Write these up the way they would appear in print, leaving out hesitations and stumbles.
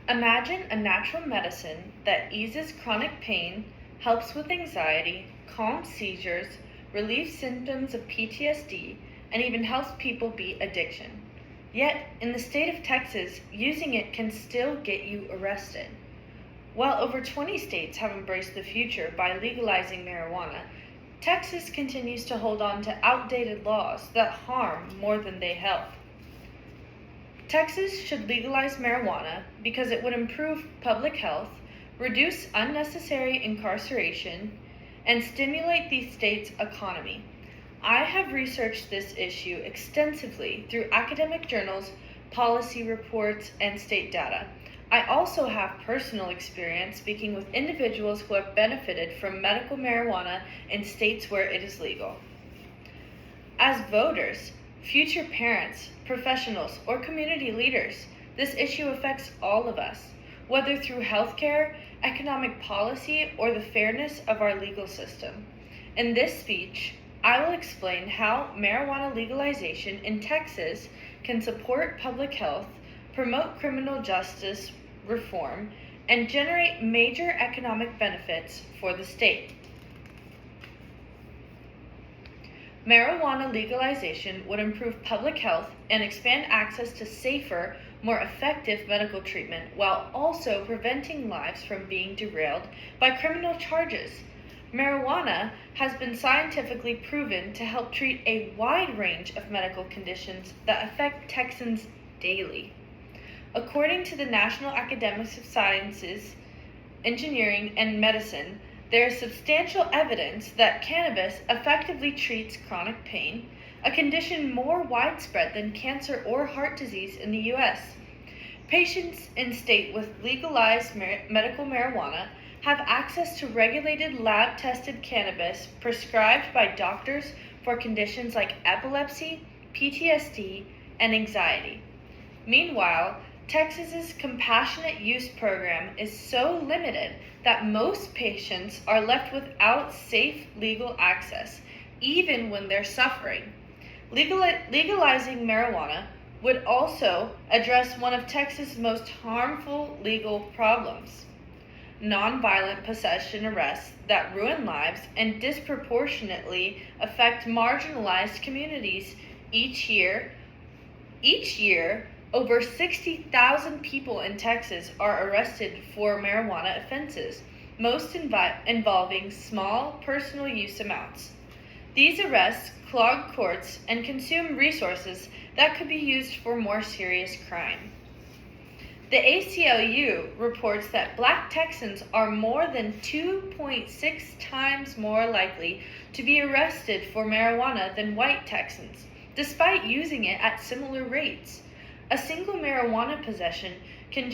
Imagine a natural medicine that eases chronic pain, helps with anxiety, calms seizures, relieves symptoms of PTSD, and even helps people beat addiction. Yet, in the state of Texas, using it can still get you arrested. While over 20 states have embraced the future by legalizing marijuana, Texas continues to hold on to outdated laws that harm more than they help. Texas should legalize marijuana because it would improve public health, reduce unnecessary incarceration, and stimulate the state's economy. I have researched this issue extensively through academic journals, policy reports, and state data. I also have personal experience speaking with individuals who have benefited from medical marijuana in states where it is legal. As voters, future parents, professionals, or community leaders, this issue affects all of us, whether through healthcare, economic policy, or the fairness of our legal system. In this speech, I will explain how marijuana legalization in Texas can support public health, promote criminal justice reform, and generate major economic benefits for the state. Marijuana legalization would improve public health and expand access to safer, more effective medical treatment while also preventing lives from being derailed by criminal charges. Marijuana has been scientifically proven to help treat a wide range of medical conditions that affect Texans daily. According to the National Academies of Sciences, Engineering, and Medicine, there is substantial evidence that cannabis effectively treats chronic pain, a condition more widespread than cancer or heart disease in the U.S. Patients in states with legalized medical marijuana have access to regulated lab-tested cannabis prescribed by doctors for conditions like epilepsy, PTSD, and anxiety. Meanwhile, Texas's compassionate use program is so limited that most patients are left without safe legal access, even when they're suffering. Legalizing marijuana would also address one of Texas' most harmful legal problems: nonviolent possession arrests that ruin lives and disproportionately affect marginalized communities. Each year, over 60,000 people in Texas are arrested for marijuana offenses, most involving small personal use amounts. These arrests clog courts and consume resources that could be used for more serious crime. The ACLU reports that Black Texans are more than 2.6 times more likely to be arrested for marijuana than white Texans, despite using it at similar rates. A single marijuana possession can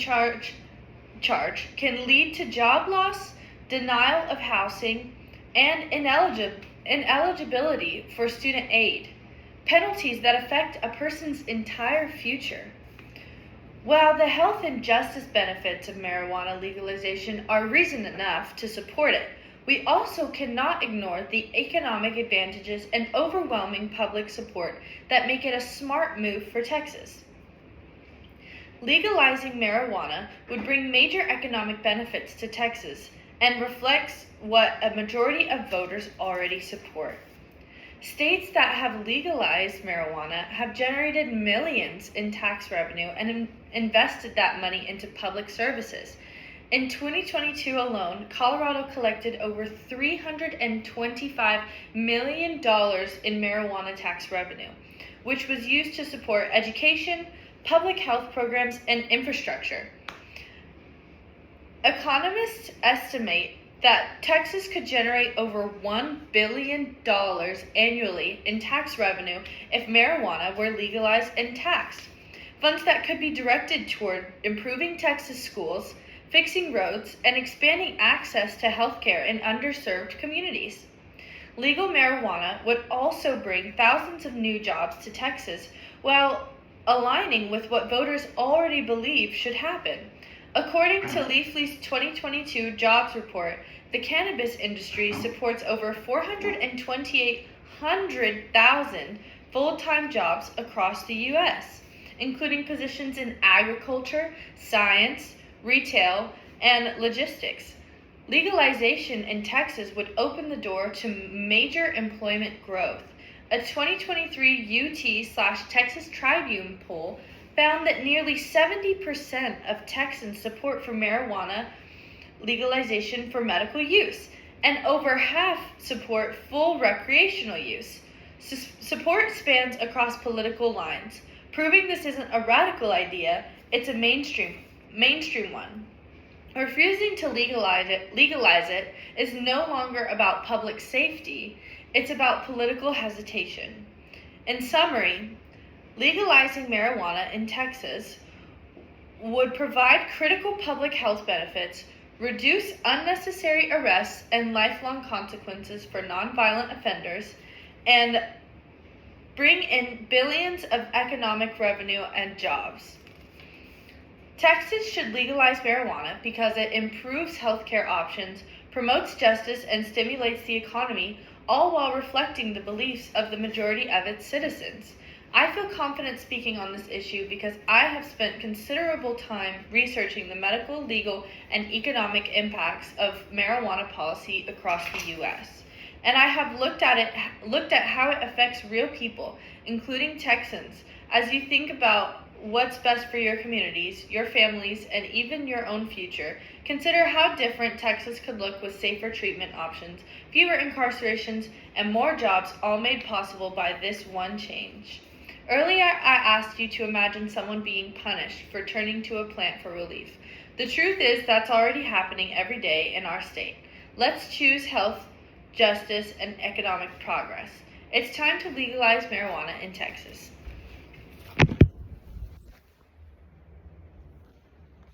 lead to job loss, denial of housing, and ineligibility for student aid, penalties that affect a person's entire future. While the health and justice benefits of marijuana legalization are reason enough to support it, we also cannot ignore the economic advantages and overwhelming public support that make it a smart move for Texas. Legalizing marijuana would bring major economic benefits to Texas and reflects what a majority of voters already support. States that have legalized marijuana have generated millions in tax revenue and invested that money into public services. In 2022 alone, Colorado collected over $325 million in marijuana tax revenue, which was used to support education, public health programs, and infrastructure. Economists estimate that Texas could generate over $1 billion annually in tax revenue if marijuana were legalized and taxed. Funds that could be directed toward improving Texas schools, fixing roads, and expanding access to healthcare in underserved communities. Legal marijuana would also bring thousands of new jobs to Texas while aligning with what voters already believe should happen. According to Leafly's 2022 jobs report, the cannabis industry supports over 428,000 full-time jobs across the U.S., including positions in agriculture, science, retail, and logistics. Legalization in Texas would open the door to major employment growth. A 2023 UT/Texas Tribune poll found that nearly 70% of Texans support for marijuana legalization for medical use, and over half support full recreational use. Support spans across political lines, proving this isn't a radical idea, it's a mainstream one. Refusing to legalize it is no longer about public safety, it's about political hesitation. In summary, legalizing marijuana in Texas would provide critical public health benefits, reduce unnecessary arrests and lifelong consequences for nonviolent offenders, and bring in billions of economic revenue and jobs. Texas should legalize marijuana because it improves healthcare options, promotes justice, and stimulates the economy, all while reflecting the beliefs of the majority of its citizens. I feel confident speaking on this issue because I have spent considerable time researching the medical, legal, and economic impacts of marijuana policy across the U.S. And I have looked at how it affects real people, including Texans. As you think about what's best for your communities, your families, and even your own future, consider how different Texas could look with safer treatment options, fewer incarcerations, and more jobs, all made possible by this one change. Earlier, I asked you to imagine someone being punished for turning to a plant for relief. The truth is that's already happening every day in our state. Let's choose health, justice, and economic progress. It's time to legalize marijuana in Texas.